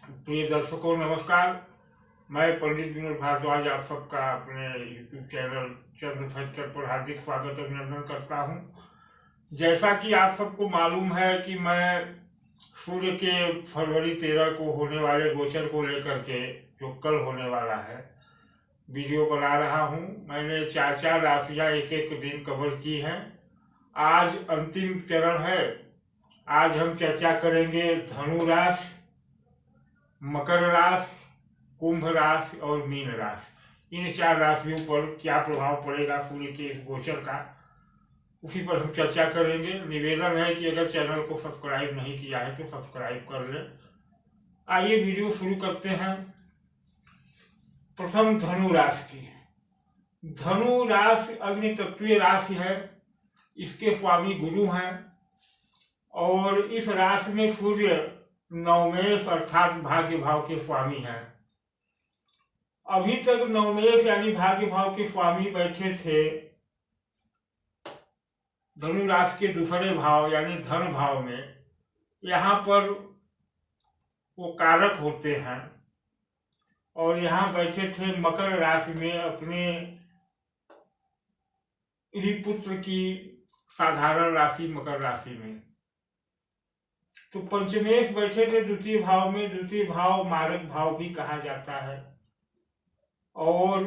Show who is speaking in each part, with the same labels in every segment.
Speaker 1: प्रिय दर्शकों नमस्कार। मैं पंडित विनोद भारद्वाज आप सबका अपने यूट्यूब चैनल चंद्र फैक्टर पर हार्दिक स्वागत अभिनंदन करता हूं। जैसा कि आप सबको मालूम है कि मैं सूर्य के फरवरी 13 को होने वाले गोचर को लेकर के जो कल होने वाला है वीडियो बना रहा हूं। मैंने चार राशियां एक एक दिन कवर की हैं। आज अंतिम चरण है। आज हम चर्चा करेंगे धनु राशि, मकर राशि, कुंभ राशि और मीन राशि। इन 4 राशियों पर क्या प्रभाव पड़ेगा सूर्य के इस गोचर का, उसी पर हम चर्चा करेंगे। निवेदन है कि अगर चैनल को सब्सक्राइब नहीं किया है तो सब्सक्राइब कर लें। आइए वीडियो शुरू करते हैं। प्रथम धनु राशि की। धनु राशि अग्नि तत्वीय राशि है। इसके स्वामी गुरु हैं और इस राशि में सूर्य नवमेश अर्थात भाग्य भाव के स्वामी हैं। अभी तक नवमेश यानी भाग्य भाव के स्वामी बैठे थे धनु राशि के दूसरे भाव यानी धन भाव में। यहाँ पर वो कारक होते हैं और यहाँ बैठे थे मकर राशि में अपने ही पुत्र की साधारण राशि मकर राशि में। तो पंचमेश बैठे थे द्वितीय भाव में। द्वितीय भाव मारक भाव भी कहा जाता है। और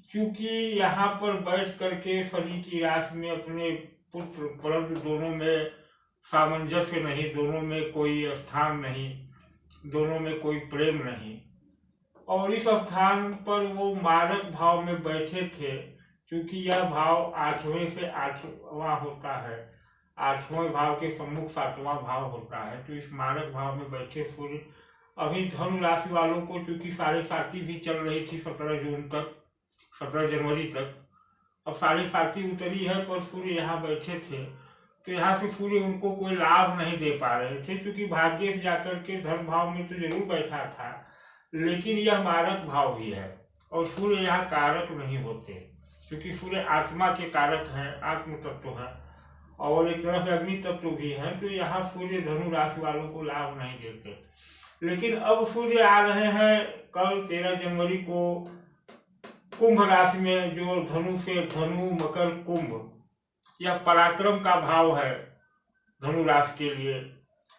Speaker 1: चूंकि यहाँ पर बैठ करके शनि की राशि में अपने पुत्र, परंतु दोनों में सामंजस्य नहीं, दोनों में कोई स्थान नहीं, दोनों में कोई प्रेम नहीं, और इस स्थान पर वो मारक भाव में बैठे थे। क्योंकि यह भाव 8वें से 8वां होता है, 8वें भाव के सम्मुख 7वां भाव होता है। तो इस मारक भाव में बैठे सूर्य अभी धनु राशि वालों को चूंकि 7.5 भी चल रही थी 17 जून तक, 17 जनवरी तक। अब 7.5 उतरी है पर सूर्य यहाँ बैठे थे, तो यहाँ से सूर्य उनको कोई लाभ नहीं दे पा रहे थे। क्योंकि भाग्य से जाकर के धन भाव में तो जरूर बैठा था, लेकिन यह मारक भाव भी है और सूर्य यहाँ कारक नहीं होते। क्योंकि सूर्य आत्मा के कारक हैं, आत्म तत्व है और एक तरह से अग्नि तत्व भी है। तो यहाँ सूर्य धनु राशि वालों को लाभ नहीं देते। लेकिन अब सूर्य आ रहे हैं कल 13 जनवरी को कुंभ राशि में, जो धनु से धनु मकर कुंभ, यह पराक्रम का भाव है धनु राशि के लिए।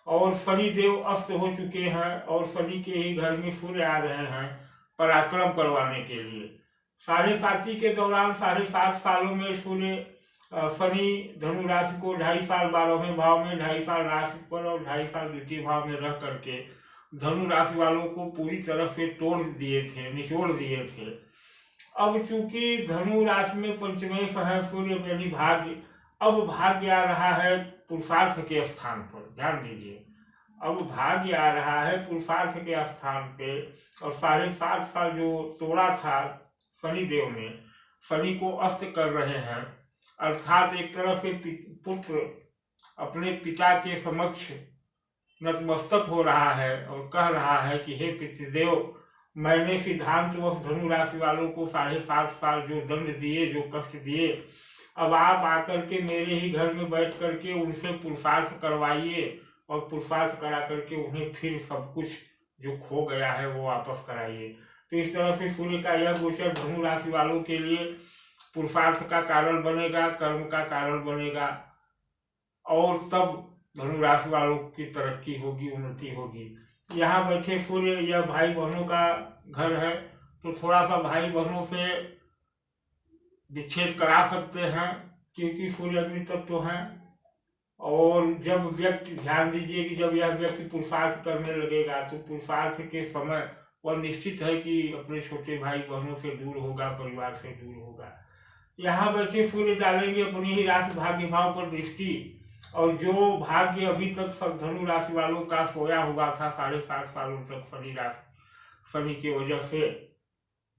Speaker 1: और शनि देव अस्त हो चुके हैं और शनि के ही घर में सूर्य आ रहे हैं पराक्रम करवाने के लिए। 7.5 के दौरान 7.5 सालों में सूर्य शनि धनु राशि को 2.5 साल 12वें भाव में, 2.5 साल राशि पर और 2.5 साल द्वितीय भाव में रह करके धनु राशि वालों को पूरी तरह से तोड़ दिए थे, निचोड़ दिए थे। अब चूंकि धनु राशि में पंचमेश है सूर्य यानी भाग्य, अब भाग्य आ रहा है पुरुषार्थ के स्थान पर। ध्यान दीजिए, अब भाग्य आ रहा है पुरुषार्थ के स्थान पे। और 7.5 साल जो तोड़ा था शनि देव ने, शनि को अस्त कर रहे हैं। अर्थात एक तरह से पुत्र अपने पिता के समक्ष नतमस्तक हो रहा है और कह रहा है कि हे पितृदेव, मैंने सिद्धांतवश धनु राशि वालों को 7.5 साल जो दंड दिए, जो कष्ट दिए, अब आप आकर के मेरे ही घर में बैठ करके उनसे पुरुषार्थ करवाइए और पुरुषार्थ करा करके उन्हें फिर सब कुछ जो खो गया है वो वापस कराइए। तो इस तरह से सूर्य का यह गोचर धनु राशि वालों के लिए पुरुषार्थ का कारण बनेगा, कर्म का कारण बनेगा और तब धनु राशि वालों की तरक्की होगी, उन्नति होगी। यहाँ बैठे सूर्य, यह भाई बहनों का घर है, तो थोड़ा सा भाई बहनों से विच्छेद करा सकते हैं क्योंकि सूर्य अग्नि तत्व है। और जब व्यक्ति, ध्यान दीजिए कि जब यह व्यक्ति पुरुषार्थ करने लगेगा तो पुरुषार्थ के समय वह निश्चित है कि अपने छोटे भाई बहनों से दूर होगा, परिवार से दूर होगा। यहाँ बैठे सूर्य डालेंगे अपनी ही राशि भाग्य भाव पर दृष्टि, और जो भाग्य अभी तक सब धनु राशि वालों का सोया हुआ था 7.5 सालों तक शनि की वजह से,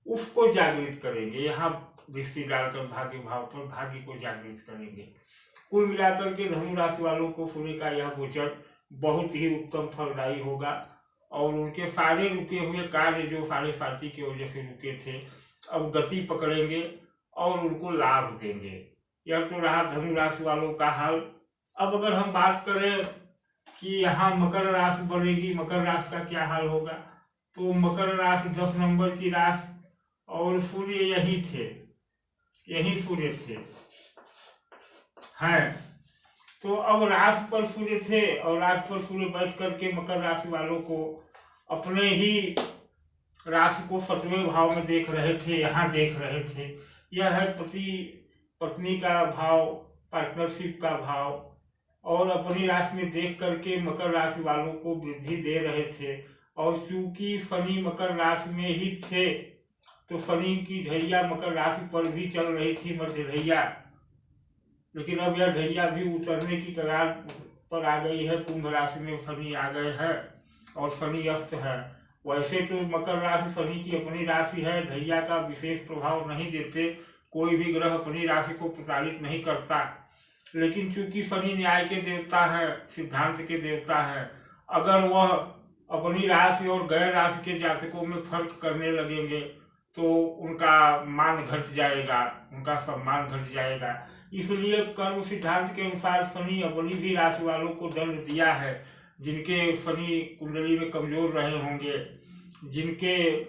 Speaker 1: उसको जागृत करेंगे। यहाँ दृष्टि डालकर भाग्य भाव पर भाग्य को जागृत करेंगे। कुल मिलाकर के धनु राशि वालों को सूर्य का यह गोचर बहुत ही उत्तम फलदायी होगा और उनके सारे रुके हुए कार्य जो 7.5 की वजह से रुके थे अब गति पकड़ेंगे और उनको लाभ देंगे। यह तो रहा धनु राशि वालों का हाल। अब अगर हम बात करें कि यहाँ मकर राशि बनेगी, मकर राशि का क्या हाल होगा, तो मकर राशि 10 नंबर की राशि और सूर्य यही थे, यही सूर्य थे हैं। तो अब राशि पर सूर्य थे और राशि पर सूर्य बैठ करके मकर राशि वालों को अपने ही राशि को 7वें भाव में देख रहे थे, यहाँ देख रहे थे। यह है पति पत्नी का भाव, पार्टनरशिप का भाव, और अपनी राशि में देख करके मकर राशि वालों को वृद्धि दे रहे थे। और चूंकि शनि मकर राशि में ही थे तो शनि की ढैया मकर राशि पर भी चल रही थी, मध्य ढैया, लेकिन अब यह ढैया भी उतरने की कगार पर आ गई है। कुंभ राशि में शनि आ गए हैं और शनि अस्त है। वैसे तो मकर राशि शनि की अपनी राशि है, ढैया का विशेष प्रभाव नहीं देते, कोई भी ग्रह अपनी राशि को प्रताड़ित नहीं करता, लेकिन चूंकि शनि न्याय के देवता है, सिद्धांत के देवता है, अगर वह अपनी राशि और गैर राशि के जातकों में फर्क करने लगेंगे तो उनका मान घट जाएगा, उनका सम्मान घट जाएगा। इसलिए कर्म सिद्धांत के अनुसार शनि अपनी भी राशि वालों को दंड दिया है। जिनके शनि कुंडली में कमजोर रहे होंगे, जिनके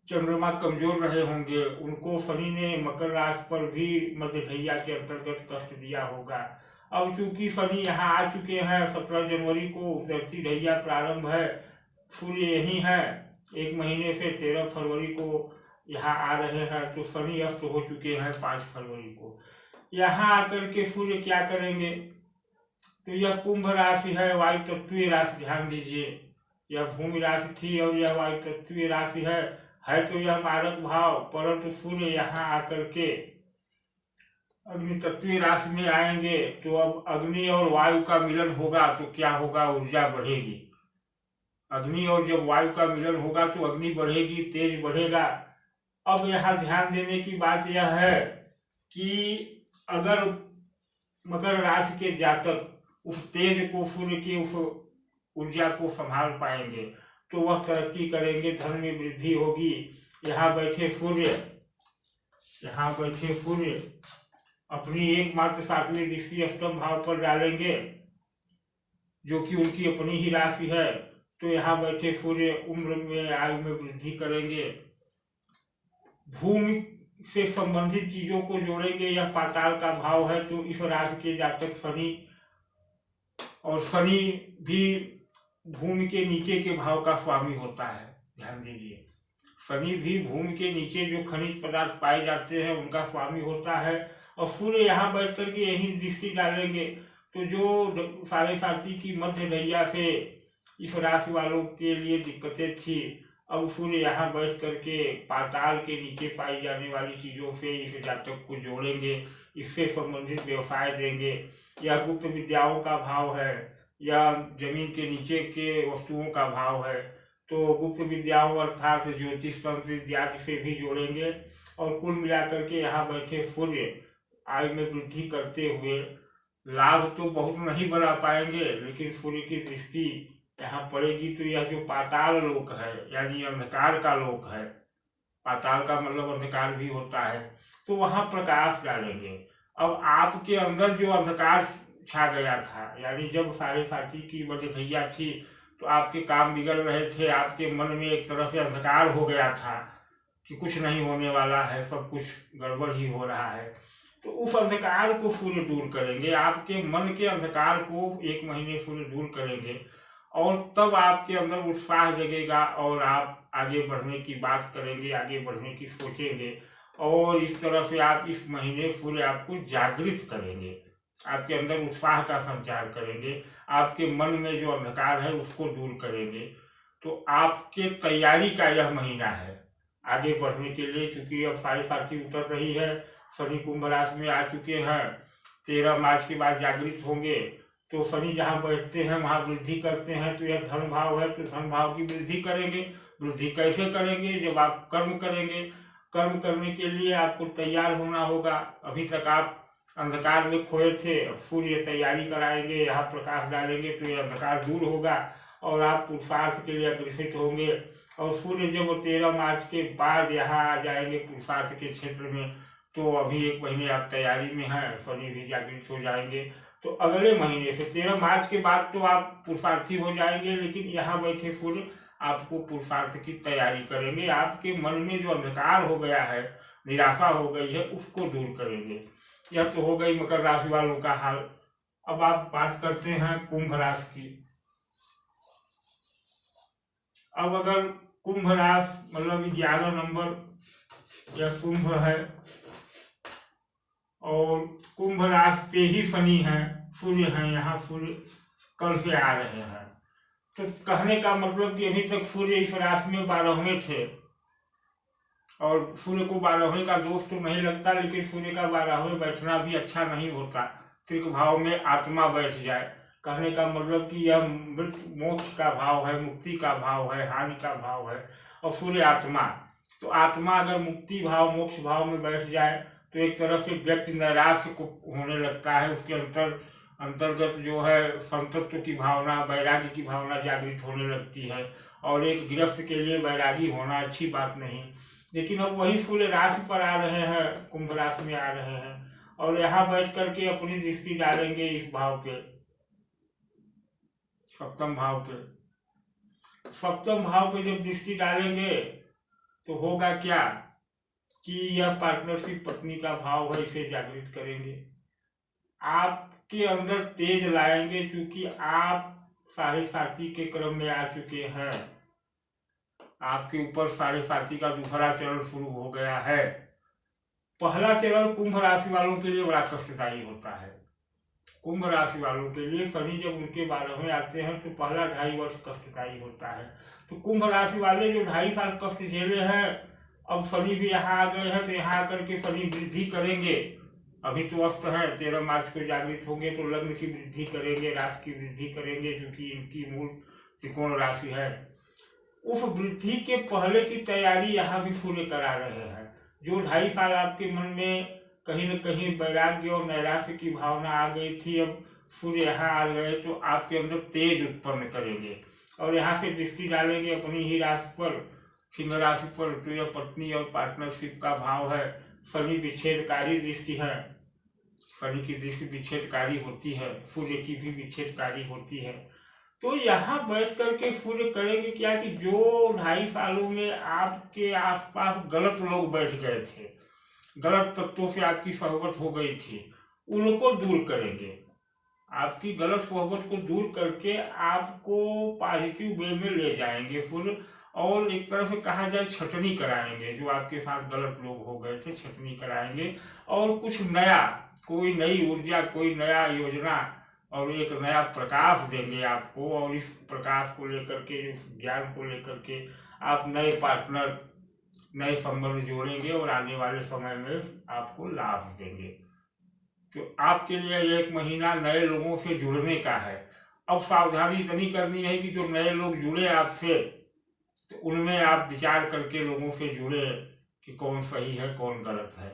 Speaker 1: चंद्रमा कमजोर रहे होंगे, उनको शनि ने मकर राशि पर भी मध्य ढैया के अंतर्गत कष्ट दिया होगा। अब चूंकि शनि यहाँ आ चुके हैं, 17 जनवरी को उतरती ढैया प्रारंभ है, सूर्य यही है, 1 महीने से 13 फरवरी को यहाँ आ रहे हैं, तो शनि अस्त हो चुके हैं 5 फरवरी को। यहाँ आकर के सूर्य क्या करेंगे, तो यह कुंभ राशि है, वायु तत्वीय राशि, ध्यान दीजिए, यह भूमि राशि थी और यह वायु तत्वीय राशि है तो यह मारक भाव, परंतु सूर्य यहाँ आकर के अग्नि तत्वीय राशि में आएंगे तो अब अग्नि और वायु का मिलन होगा तो क्या होगा, ऊर्जा बढ़ेगी। अग्नि और जब वायु का मिलन होगा तो अग्नि बढ़ेगी, तेज बढ़ेगा। अब यहाँ ध्यान देने की बात यह है कि अगर मकर राशि के जातक उस तेज को, सूर्य की उस ऊर्जा को संभाल पाएंगे तो वह तरक्की करेंगे, धन में वृद्धि होगी। यहाँ बैठे सूर्य अपनी एकमात्र 7वीं दृष्टि अष्टम भाव पर डालेंगे जो कि उनकी अपनी ही राशि है, तो यहाँ बैठे सूर्य उम्र में, आयु में वृद्धि करेंगे। भूमि से संबंधित चीजों को जोड़ेंगे, यह पाताल का भाव है, तो इस राशि के जातक शनि, और शनि भी भूमि के नीचे के भाव का स्वामी होता है, ध्यान दीजिए, शनि भी भूमि के नीचे जो खनिज पदार्थ पाए जाते हैं उनका स्वामी होता है। और सूर्य यहाँ बैठ करके यही दृष्टि डालेंगे तो जो 7.5 की मध्य ढैया से इस राशि वालों के लिए दिक्कतें थी, अब सूर्य यहाँ बैठ करके पाताल के नीचे पाई जाने वाली चीज़ों से इस जातक को जोड़ेंगे, इससे संबंधित व्यवसाय देंगे। यह गुप्त विद्याओं का भाव है, या जमीन के नीचे के वस्तुओं का भाव है, तो गुप्त विद्याओं अर्थात ज्योतिष तंत्र इत्यादि से भी जोड़ेंगे। और कुल मिलाकर के यहाँ बैठे सूर्य आयु में वृद्धि करते हुए लाभ तो बहुत नहीं बना पाएंगे, लेकिन सूर्य की दृष्टि यहाँ पड़ेगी तो यह जो पाताल लोक है, यानी अंधकार का लोक है, पाताल का मतलब अंधकार भी होता है, तो वहाँ प्रकाश डालेंगे। अब आपके अंदर जो अंधकार छा गया था, यानी जब 7.5 की मध्य ढैया थी तो आपके काम बिगड़ रहे थे, आपके मन में एक तरह से अंधकार हो गया था कि कुछ नहीं होने वाला है, सब कुछ गड़बड़ ही हो रहा है, तो उस अंधकार को सूर्य दूर करेंगे, आपके मन के अंधकार को 1 महीने सूर्य दूर करेंगे, और तब आपके अंदर उत्साह जगेगा और आप आगे बढ़ने की बात करेंगे, आगे बढ़ने की सोचेंगे, और इस तरह से आप इस महीने सूर्य आपको जागृत करेंगे, आपके अंदर उत्साह का संचार करेंगे, आपके मन में जो अंधकार है उसको दूर करेंगे। तो आपके तैयारी का यह महीना है आगे बढ़ने के लिए, क्योंकि अब 7.5 उतर रही है, शनि कुंभ राशि में आ चुके हैं, 13 मार्च के बाद जागृत होंगे, तो शनि जहाँ बैठते हैं वहाँ वृद्धि करते हैं, तो यह धन भाव है, तो धन भाव की वृद्धि करेंगे। वृद्धि कैसे करेंगे, जब आप कर्म करेंगे, कर्म करने के लिए आपको तैयार होना होगा। अभी तक आप अंधकार में खोए थे, सूर्य तैयारी कराएंगे, यहाँ प्रकाश डालेंगे तो यह अंधकार दूर होगा और आप पुरुषार्थ के लिए अग्रसित होंगे। और सूर्य जब 13 मार्च के बाद यहाँ आ जाएंगे पुरुषार्थ के क्षेत्र में, तो अभी 1 महीने आप तैयारी में हैं, शनि भी जागृत हो जाएंगे, तो अगले महीने से 13 मार्च के बाद तो आप पुरुषार्थी हो जाएंगे, लेकिन यहाँ बैठे सूर्य आपको पुरुषार्थ की तैयारी करेंगे। आपके मन में जो अंधकार हो गया है, निराशा हो गई है, उसको दूर करेंगे। यह तो हो गई मकर राशि वालों का हाल। अब आप बात करते हैं कुंभ राशि की। अब अगर कुंभ राशि मतलब 11 नंबर यह कुंभ है और कुंभ राशि पे ही शनि है, सूर्य है, यहाँ सूर्य कल से आ रहे हैं। तो कहने का मतलब कि अभी तक सूर्य इस राशि में 12वें थे और सूर्य को 12वें का दोष तो नहीं लगता, लेकिन सूर्य का 12वें बैठना भी अच्छा नहीं होता। त्रिक भाव में आत्मा बैठ जाए, कहने का मतलब कि यह मोक्ष का भाव है, मुक्ति का भाव है, हानि का भाव है। और सूर्य आत्मा, तो आत्मा अगर मुक्ति भाव मोक्ष भाव में बैठ जाए तो एक तरह से व्यक्ति नैराश्य को होने लगता है। उसके अंतर्गत जो है संतत्व की भावना, वैराग्य की भावना जागृत होने लगती है। और एक गृहस्थ के लिए वैरागी होना अच्छी बात नहीं। लेकिन अब वही सूर्य राशि पर आ रहे हैं, कुंभ राशि में आ रहे हैं और यहाँ बैठ करके अपनी दृष्टि डालेंगे इस भाव पे, सप्तम भाव पे। सप्तम भाव पे जब दृष्टि डालेंगे तो होगा क्या कि यह पार्टनरशिप पत्नी का भाव है, इसे जागृत करेंगे, आपके अंदर तेज लाएंगे। क्योंकि आप साढ़े साथी के क्रम में आ चुके हैं, आपके ऊपर साढ़े साथी का दूसरा चरण शुरू हो गया है। पहला चरण कुंभ राशि वालों के लिए बड़ा कष्टदायी होता है। कुंभ राशि वालों के लिए शनि जब उनके 12वें आते हैं तो पहला 2.5 वर्ष कष्टदायी होता है। तो कुंभ राशि वाले जो 2.5 साल कष्ट झेले हैं, अब शनि भी यहाँ आ गए हैं तो यहाँ आकर के शनि वृद्धि करेंगे। अभी तो अस्त है, 13 मार्च को जागृत होंगे तो लग्न की वृद्धि करेंगे, राशि की वृद्धि करेंगे, क्योंकि इनकी मूल त्रिकोण राशि है। उस वृद्धि के पहले की तैयारी यहाँ भी सूर्य करा रहे हैं। जो 2.5 साल आपके मन में कहीं न कहीं वैराग्य और नैराश्य की भावना आ गई थी, अब सूर्य यहाँ आ गए तो आपके अंदर तेज उत्पन्न करेंगे। और यहाँ से दृष्टि डालेंगे अपनी ही राशि पर, सिंह राशि पर, तो यह पत्नी और पार्टनरशिप का भाव है। शनि विच्छेदकारी दृष्टि है, शनि की दृष्टि विच्छेदकारी होती है, सूर्य की भी विच्छेदकारी होती है। तो यहाँ बैठ करके सूर्य करेंगे क्या कि जो 2.5 सालों में आपके आसपास गलत लोग बैठ गए थे, गलत तत्वों से आपकी सोहबत हो गई थी, उनको दूर करेंगे। आपकी गलत सोहबत को दूर करके आपको पॉजिटिव वे में ले जाएंगे सूर्य। और एक तरह से कहा जाए छटनी कराएंगे, जो आपके साथ गलत लोग हो गए थे छटनी कराएंगे और कुछ नया, कोई नई ऊर्जा, कोई नया योजना और एक नया प्रकाश देंगे आपको। और इस प्रकाश को लेकर के, इस ज्ञान को लेकर के आप नए पार्टनर, नए संबंध जोड़ेंगे और आने वाले समय में आपको लाभ देंगे। तो आपके लिए 1 महीना नए लोगों से जुड़ने का है। अब सावधानी इतनी करनी है कि जो नए लोग जुड़े आपसे, तो उनमें आप विचार करके लोगों से जुड़े कि कौन सही है कौन गलत है।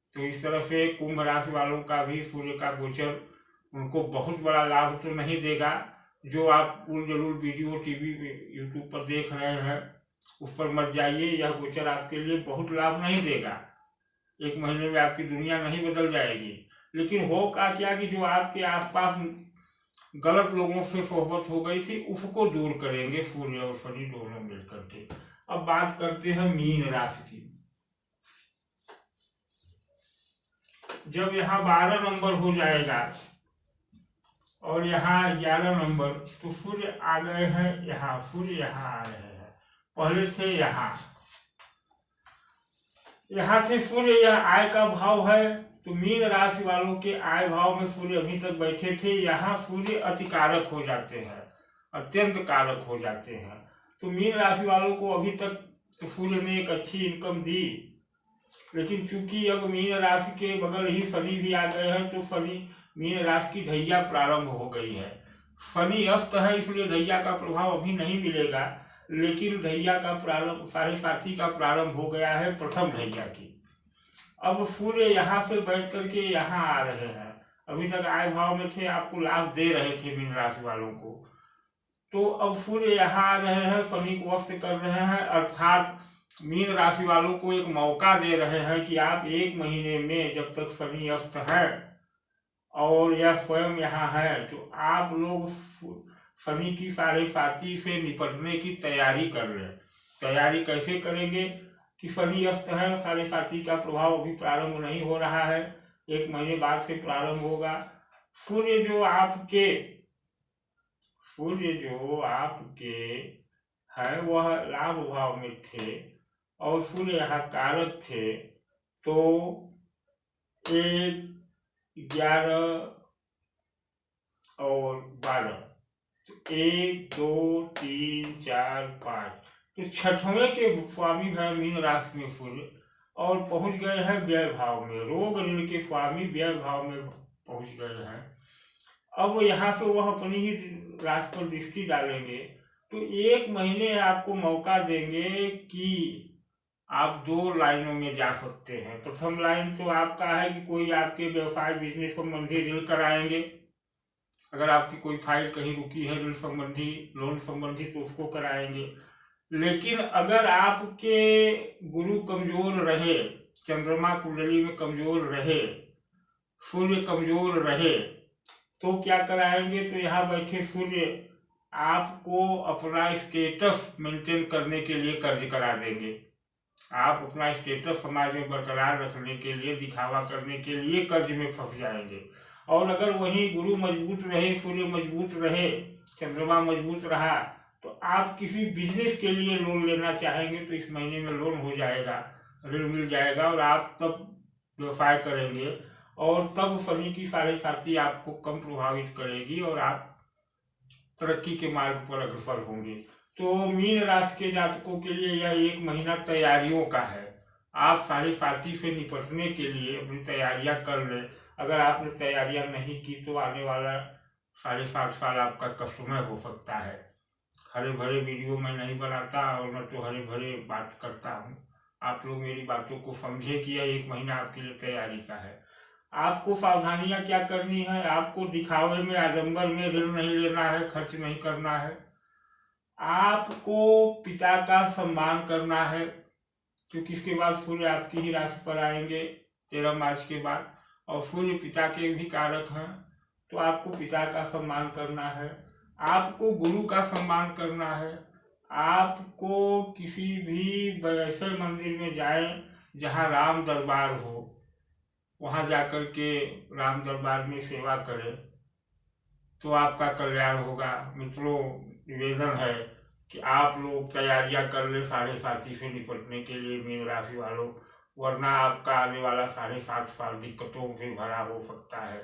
Speaker 1: तो इस तरह से कुंभ राशि वालों का भी सूर्य का गोचर उनको बहुत बड़ा लाभ तो नहीं देगा। जो आप जरूर वीडियो टीवी यूट्यूब पर देख रहे हैं उस पर मत जाइए, यह गोचर आपके लिए बहुत लाभ नहीं देगा। 1 महीने में आपकी दुनिया नहीं बदल जाएगी। लेकिन हो क्या कि जो आपके आसपास गलत लोगों से सोहबत हो गई थी उसको दूर करेंगे सूर्य और शनि दोनों मिलकर के। अब बात करते हैं मीन राशि की। जब यहाँ 12 नंबर हो जाएगा और यहाँ 11 नंबर, तो सूर्य आ गए हैं यहाँ, सूर्य यहाँ आ रहे हैं, पहले थे यहाँ थे सूर्य। यह आय का भाव है, तो मीन राशि वालों के आय भाव में सूर्य अभी तक बैठे थे। यहाँ सूर्य अति कारक हो जाते हैं, अत्यंत कारक हो जाते हैं। तो मीन राशि वालों को अभी तक तो सूर्य ने एक अच्छी इनकम दी, लेकिन चूंकि अब मीन राशि के बगल ही शनि भी आ गए हैं तो शनि मीन राशि की ढैया प्रारंभ हो गई है। शनि अस्त है इसलिए ढैया का प्रभाव अभी नहीं मिलेगा, लेकिन ढैया का प्रारंभ, साढ़े साथी का प्रारंभ हो गया है प्रथम ढैया की। अब सूर्य यहाँ से बैठ करके यहाँ आ रहे हैं। अभी तक आय भाव में थे, आपको लाभ दे रहे थे मीन राशि वालों को, तो अब सूर्य यहाँ आ रहे हैं, शनि को अस्त कर रहे हैं, अर्थात मीन राशि वालों को एक मौका दे रहे हैं कि आप 1 महीने में, जब तक शनि अस्त है और यह स्वयं यहाँ है, तो आप लोग शनि की साढ़े साती से निपटने की तैयारी कर लें। तैयारी कैसे करेंगे कि शनि अस्त है, साढ़े साती का प्रभाव अभी प्रारंभ नहीं हो रहा है, 1 महीने बाद से प्रारंभ होगा। सूर्य जो आपके है वह लाभ भाव में थे और सूर्य यहाँ कारक थे, तो 1, 11 और 12, 1, 2, 3, 4, 5, तो छठवें के स्वामी है मीन राशि में सूर्य और पहुंच गए हैं व्यय भाव में। रोग ऋण के स्वामी व्यय भाव में पहुंच गए हैं। अब यहाँ से वह अपनी ही राशि पर दृष्टि डालेंगे तो 1 महीने आपको मौका देंगे कि आप 2 लाइनों में जा सकते हैं। प्रथम लाइन तो आपका है कि कोई आपके व्यवसाय बिजनेस संबंधी ऋण कराएंगे। अगर आपकी कोई फाइल कहीं रुकी है ऋण संबंधी, लोन संबंधी, तो उसको कराएंगे। लेकिन अगर आपके गुरु कमजोर रहे, चंद्रमा कुंडली में कमजोर रहे, सूर्य कमजोर रहे, तो क्या कराएंगे, तो यहाँ बैठे सूर्य आपको अपना स्टेटस मेंटेन करने के लिए कर्ज करा देंगे। आप अपना स्टेटस समाज में बरकरार रखने के लिए, दिखावा करने के लिए कर्ज में फंस जाएंगे। और अगर वही गुरु मजबूत रहे, सूर्य मजबूत रहे, चंद्रमा मजबूत रहा, तो आप किसी बिजनेस के लिए लोन लेना चाहेंगे तो इस महीने में लोन हो जाएगा, ऋण मिल जाएगा और आप तब व्यवसाय करेंगे और तब शनि की साढ़े साती आपको कम प्रभावित करेगी और आप तरक्की के मार्ग पर अग्रसर होंगे। तो मीन राशि के जातकों के लिए यह 1 महीना तैयारियों का है। आप साढ़े साती से निपटने के लिए अपनी तैयारियां कर लें। अगर आपने तैयारियां नहीं की तो आने वाला 7.5 साल आपका कष्टमय हो सकता है। हरे भरे वीडियो मैं नहीं बनाता और मैं तो हरे भरे बात करता हूँ। आप लोग मेरी बातों को समझे कि यह 1 महीना आपके लिए तैयारी का है। आपको सावधानियां क्या करनी है, आपको दिखावे में, आडंबर में ऋण नहीं लेना है, खर्च नहीं करना है। आपको पिता का सम्मान करना है, क्योंकि इसके बाद सूर्य आपकी ही राशि पर आएंगे 13 मार्च के बाद, और सूर्य पिता के भी कारक हैं, तो आपको पिता का सम्मान करना है। आपको गुरु का सम्मान करना है। आपको किसी भी ऐसे मंदिर में जाएं जहां राम दरबार हो, वहां जाकर के राम दरबार में सेवा करें तो आपका कल्याण होगा। मित्रों, निवेदन है कि आप लोग तैयारियां कर ले साढ़े साती से निपटने के लिए मीन राशि वालों, वरना आपका आने वाला 7.5 साल दिक्कतों से भरा हो सकता है।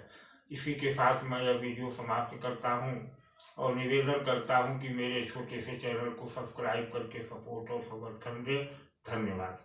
Speaker 1: इसी के साथ मैं यह वीडियो समाप्त करता हूं और निवेदन करता हूं कि मेरे छोटे से चैनल को सब्सक्राइब करके सपोर्ट और समर्थन दें। धन्यवाद।